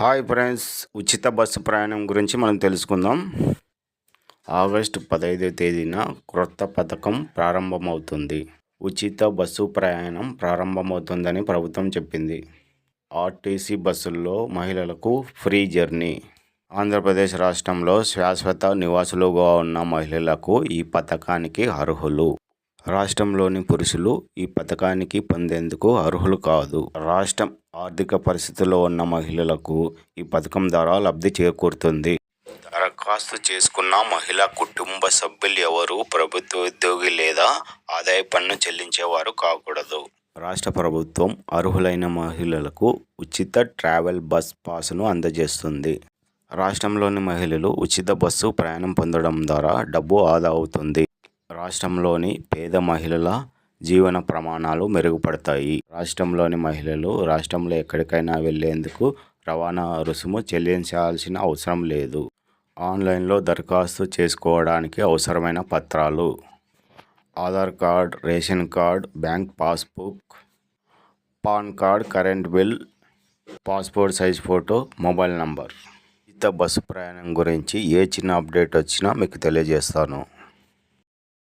Hi friends, ఉచిత bus ప్రయాణం గురించి మనం తెలుసుకుందాం. ఆగస్టు 15వ తేదీన క్రొత్త పథకం ప్రారంభమవుతుంది. ఉచిత బస్సు ప్రయాణం ప్రారంభమవుతుందని ప్రభుత్వం చెప్పింది. ఆర్టీసీ బస్సుల్లో మహిళలకు ఫ్రీ జర్నీ. ఆంధ్రప్రదేశ్ రాష్ట్రంలో శాశ్వత నివాసులుగా ఉన్న మహిళలకు ఈ పథకానికి అర్హులు. రాష్ట్రంలోని పురుషులు ఈ పథకానికి పొందేందుకు అర్హులు కాదు. రాష్ట్రం ఆర్థిక పరిస్థితుల్లో ఉన్న మహిళలకు ఈ పథకం ద్వారా లబ్ధి చేకూరుతుంది. దరఖాస్తు చేసుకున్న మహిళా కుటుంబ సభ్యులు ఎవరు ప్రభుత్వ ఉద్యోగి లేదా ఆదాయ పన్ను చెల్లించేవారు కాకూడదు. రాష్ట్ర ప్రభుత్వం అర్హులైన మహిళలకు ఉచిత ట్రావెల్ బస్ పాస్ను అందజేస్తుంది. రాష్ట్రంలోని మహిళలు ఉచిత బస్సు ప్రయాణం పొందడం ద్వారా డబ్బు ఆదా అవుతుంది. రాష్ట్రంలోని పేద మహిళల జీవన ప్రమాణాలు మెరుగుపడతాయి. రాష్ట్రంలోని మహిళలు రాష్ట్రంలో ఎక్కడికైనా వెళ్లేందుకు రవాణా రుసుము చెల్లించాల్సిన అవసరం లేదు. ఆన్లైన్లో దరఖాస్తు చేసుకోవడానికి అవసరమైన పత్రాలు: Aadhaar card, ration card, bank passbook, pan card, current bill, passport size photo, mobile number. ఉచిత బస్సు ప్రయాణం గురించి ఏ చిన్న అప్డేట్ వచ్చినా మీకు తెలియజేస్తాను.